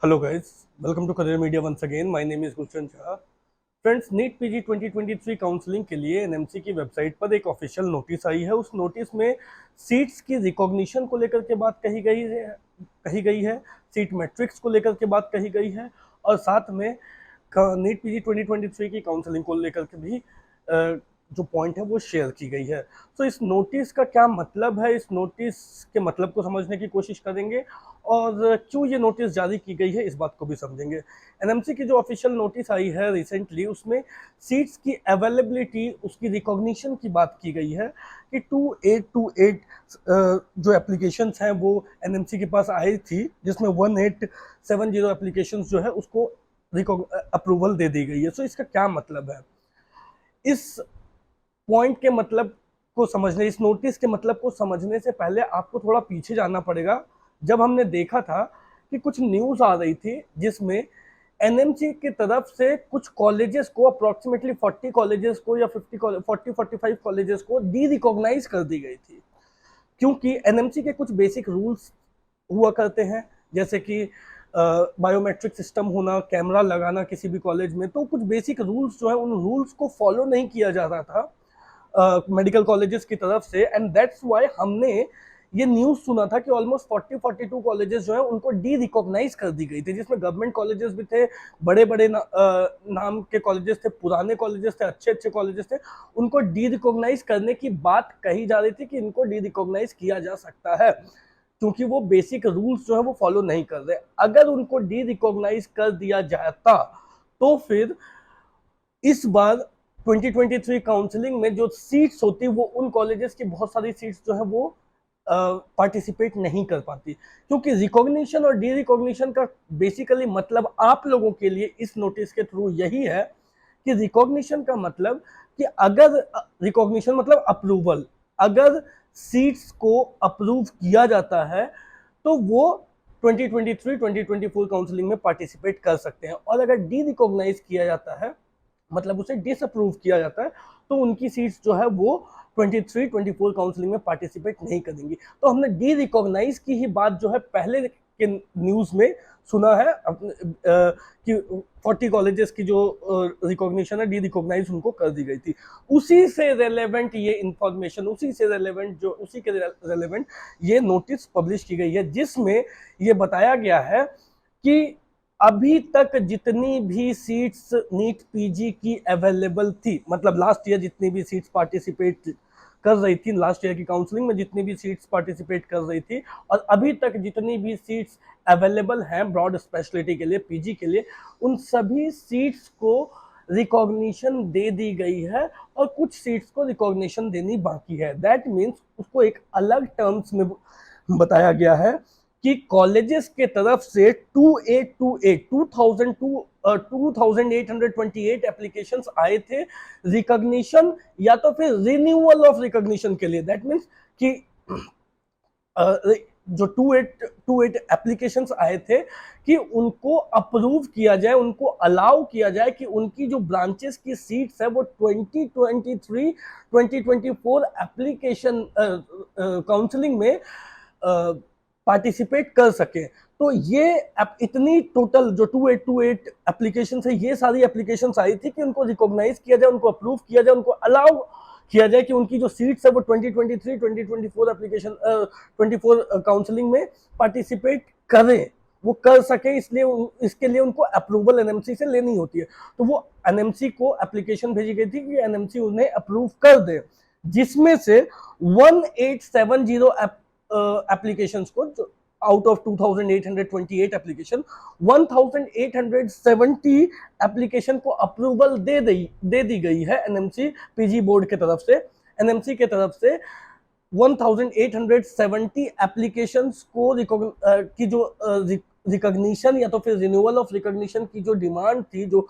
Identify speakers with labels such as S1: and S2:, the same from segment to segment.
S1: Hello guys, welcome to Career Media once again. My name is Gulshan Shah. Friends, NEET PG 2023 counselling के लिए NMC की website पर एक official notice आई है। उस नोटिस में सीट्स की रिकॉग्निशन को लेकर के बात कही गई है, सीट मैट्रिक्स को लेकर के बात कही गई है और साथ में नीट पीजी 2023 की काउंसलिंग को लेकर के भी जो पॉइंट है वो शेयर की गई है। तो इस नोटिस का क्या मतलब है, इस नोटिस के मतलब को समझने की कोशिश करेंगे और क्यों ये नोटिस जारी की गई है इस बात को भी समझेंगे। एनएमसी की जो ऑफिशियल नोटिस आई है रिसेंटली, उसमें सीट्स की अवेलेबिलिटी, उसकी रिकॉग्निशन की बात की गई है कि 2828 जो एप्लीकेशंस हैं वो एनएमसी के पास आई थी, जिसमें 1870 एप्लीकेशंस जो है उसको अप्रूवल दे दी गई है। सो इसका क्या मतलब है, इस पॉइंट के मतलब को समझने, इस नोटिस के मतलब को समझने से पहले आपको थोड़ा पीछे जाना पड़ेगा। जब हमने देखा था कि कुछ न्यूज़ आ रही थी जिसमें एनएमसी की तरफ से कुछ कॉलेजेस को, अप्रोक्सीमेटली 40 कॉलेजेस को या 45 कॉलेजेस को डी रिकॉग्नाइज कर दी गई थी, क्योंकि एनएमसी के कुछ बेसिक रूल्स हुआ करते हैं, जैसे कि बायोमेट्रिक सिस्टम होना, कैमरा लगाना किसी भी कॉलेज में। तो कुछ बेसिक रूल्स जो है, उन रूल्स को फॉलो नहीं किया जा रहा था मेडिकल कॉलेजेस की तरफ से, एंड दैट्स व्हाई हमने ये न्यूज़ सुना था कि ऑलमोस्ट 42 कॉलेजेस जो है उनको डी रिकॉग्नाइज कर दी गई थी, जिसमें गवर्नमेंट कॉलेजेस भी थे, बड़े बड़े नाम के कॉलेजेस थे, पुराने कॉलेजेस थे, अच्छे अच्छे कॉलेजेस थे। उनको डी रिकॉग्नाइज करने की बात कही जा रही थी कि इनको डी रिकॉग्नाइज किया जा सकता है, क्योंकि वो बेसिक रूल्स जो है वो फॉलो नहीं कर रहे। अगर उनको डी रिकॉग्नाइज कर दिया जाता तो फिर इस बार 2023 काउंसलिंग में जो सीट्स होती वो उन कॉलेजेस की बहुत सारी सीट्स जो है वो पार्टिसिपेट नहीं कर पाती, क्योंकि रिकॉग्निशन और डी रिकॉग्निशन का बेसिकली मतलब आप लोगों के लिए इस नोटिस के थ्रू यही है कि रिकॉग्निशन का मतलब कि अगर रिकॉग्निशन मतलब अप्रूवल, अगर सीट्स को अप्रूव किया जाता है तो वो 2023-2024 काउंसलिंग में पार्टिसिपेट कर सकते हैं, और अगर डी रिकॉग्नाइज किया जाता है मतलब उसे डिसअप्रूव किया जाता है तो उनकी सीट्स जो है वो 23-24 काउंसलिंग में पार्टिसिपेट नहीं करेंगी। तो हमने डी रिकॉग्नाइज की ही बात जो है पहले के न्यूज़ में सुना है कि 40 कॉलेजेस की जो रिकॉग्निशन है, डी रिकॉग्नाइज उनको कर दी गई थी। उसी से रेलेवेंट ये इंफॉर्मेशन, उसी के रेलेवेंट ये नोटिस पब्लिश की गई है, जिसमें ये बताया गया है कि अभी तक जितनी भी सीट्स नीट पीजी की अवेलेबल थी, मतलब लास्ट ईयर जितनी भी सीट्स पार्टिसिपेट कर रही थी, लास्ट ईयर की काउंसलिंग में जितनी भी सीट्स पार्टिसिपेट कर रही थी, और अभी तक जितनी भी सीट्स अवेलेबल हैं ब्रॉड स्पेशलिटी के लिए, पीजी के लिए, उन सभी सीट्स को रिकॉग्निशन दे दी गई है और कुछ सीट्स को रिकॉग्निशन देनी बाकी है। दैट मीन्स उसको एक अलग टर्म्स में बताया गया है कि कॉलेजेस के तरफ से 2828 एप्लीकेशंस आए थे रिकॉग्निशन या तो फिर रिन्यूअल ऑफ रिकॉग्निशन के लिए। दैट मीन्स कि जो 2828 एप्लीकेशंस आए थे कि उनको अप्रूव किया जाए, उनको अलाउ किया जाए कि उनकी जो ब्रांचेस की सीट्स है वो 2023-2024 एप्लीकेशन काउंसलिंग में पार्टिसिपेट कर सके। तो ये इतनी टोटल जो 2828 एप्लीकेशन है, ये सारी एप्लीकेशन आई थी कि उनको रिकॉग्नाइज किया जाए, उनको अप्रूव किया जाए, उनको अलाउ किया जाए कि उनकी जो सीट्स है वो 2023-2024 एप्लीकेशन 24 काउंसलिंग में पार्टिसिपेट करें, वो कर सके। इसलिए इसके लिए उनको अप्रूवल एनएमसी से लेनी होती है। तो वो एनएमसी को एप्लीकेशन भेजी गई थी कि एनएमसी उन्हें अप्रूव कर दे, जिसमें से 1870 एप्लीकेशंस को, आउट ऑफ 2828 एप्लीकेशन, 1870 एप्लीकेशन को अप्रूवल दे दी गई है एनएमसी पीजी बोर्ड के तरफ से। एनएमसी के तरफ से 1870 एप्लीकेशंस को की जो रिकॉग्निशन या तो फिर रिन्यूअल ऑफ रिकॉग्निशन की जो डिमांड थी, जो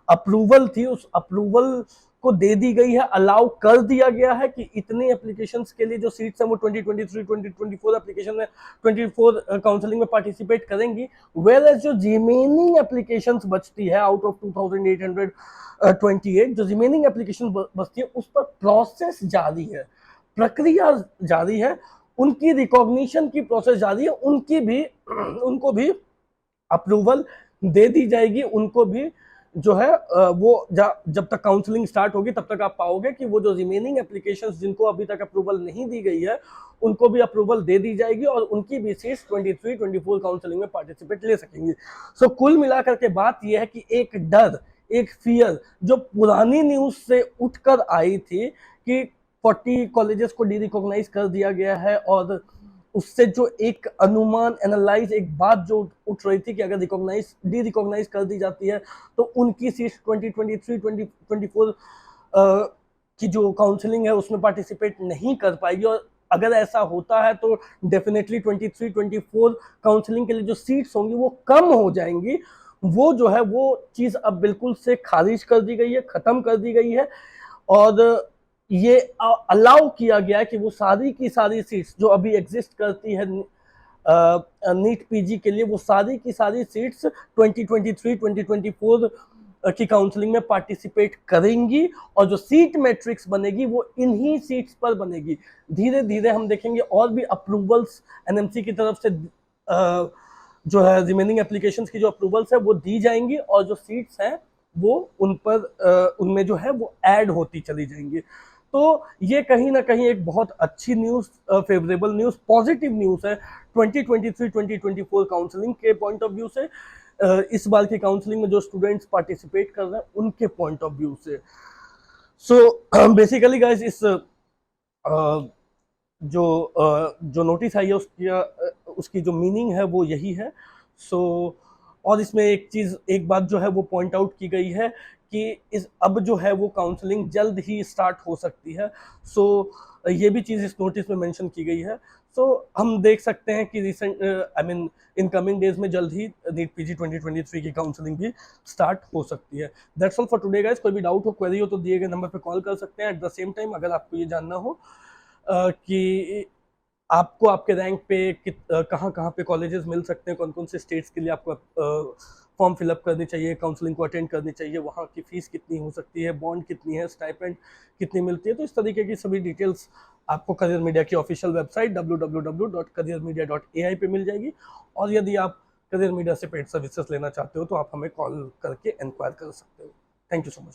S1: अप्रूवल थी, उस अप्रूवल को दे दी गई है, अलाउ कर दिया गया है कि इतनी एप्लीकेशंस के लिए जो सीट्स हैं वो 2023-2024 एप्लीकेशन में 24 काउंसलिंग में पार्टिसिपेट करेंगी। वेयर एज जो रिमेनिंग एप्लीकेशंस बचती है आउट ऑफ 2828, जो रिमेनिंग एप्लीकेशन बचती है उस पर प्रोसेस जारी है, प्रक्रिया जारी है, उनकी रिकॉग्निशन की प्रोसेस जारी है, उनको भी अप्रूवल दे दी जाएगी। उनको भी जो है वो जब तक काउंसलिंग स्टार्ट होगी तब तक आप पाओगे कि वो जो रिमेनिंग एप्लीकेशंस जिनको अभी तक अप्रूवल नहीं दी गई है उनको भी अप्रूवल दे दी जाएगी और उनकी भी सीट्स 23-24 काउंसलिंग में पार्टिसिपेट ले सकेंगे। सो कुल मिलाकर के बात यह है कि एक डर, एक फियर जो पुरानी न्यूज से उठकर आई थी कि 40 कॉलेजेस को डी रिकॉग्नाइज कर दिया गया है, और उससे जो एक अनुमान एनालाइज एक बात जो उठ रही थी कि अगर डी रिकॉग्नाइज कर दी जाती है तो उनकी सीट्स 2023-2024 की जो काउंसलिंग है उसमें पार्टिसिपेट नहीं कर पाएगी, और अगर ऐसा होता है तो डेफिनेटली 23-24 काउंसलिंग के लिए जो सीट्स होंगी वो कम हो जाएंगी। वो जो है वो चीज अब बिल्कुल से खारिज कर दी गई है, खत्म कर दी गई है, और ये अलाउ किया गया है कि वो सारी की सारी सीट्स जो अभी एग्जिस्ट करती है नीट पीजी के लिए, वो सारी की सारी सीट्स 2023-2024 की काउंसलिंग में पार्टिसिपेट करेंगी, और जो सीट मैट्रिक्स बनेगी वो इन्हीं सीट्स पर बनेगी। धीरे धीरे हम देखेंगे और भी अप्रूवल्स एनएमसी की तरफ से जो है रिमेनिंग एप्लीकेशंस की जो अप्रूवल्स है वो दी जाएंगी, और जो सीट्स हैं वो उन पर उनमें जो है वो ऐड होती चली जाएंगी। तो ये कहीं ना कहीं एक बहुत अच्छी news, favourable news, positive news है 2023-2024 काउंसलिंग के पॉइंट ऑफ व्यू से, इस बार की काउंसलिंग में जो स्टूडेंट्स पार्टिसिपेट कर रहे हैं उनके पॉइंट ऑफ व्यू से। सो बेसिकली गाइस इस जो नोटिस आई है उसकी जो मीनिंग है वो यही है। सो और इसमें एक बात जो है वो पॉइंट आउट की गई है कि अब जो है वो काउंसलिंग जल्द ही स्टार्ट हो सकती है। सो ये भी चीज़ इस नोटिस में मेंशन की गई है। सो हम देख सकते हैं कि इन कमिंग डेज में जल्द ही नीट पीजी 2023 की काउंसलिंग भी स्टार्ट हो सकती है। That's all for today guys. कोई भी डाउट हो, क्वेरी हो तो दिए गए नंबर पे कॉल कर सकते हैं। एट द सेम टाइम अगर आपको ये जानना हो कि आपको आपके रैंक पे कहाँ कहाँ पे कॉलेजेस मिल सकते हैं, कौन कौन से स्टेट्स के लिए आपको फॉर्म फिलअप करनी चाहिए, काउंसलिंग को अटेंड करनी चाहिए, वहाँ की फीस कितनी हो सकती है, बॉन्ड कितनी है, स्टाइपेंड कितनी मिलती है, तो इस तरीके की सभी डिटेल्स आपको करियर मीडिया की ऑफिशियल वेबसाइट www.careermedia.ai पे मिल जाएगी। और यदि आप करियर मीडिया से पेड सर्विसेज लेना चाहते हो तो आप हमें कॉल करके इंक्वायर कर सकते हो। Thank you so much.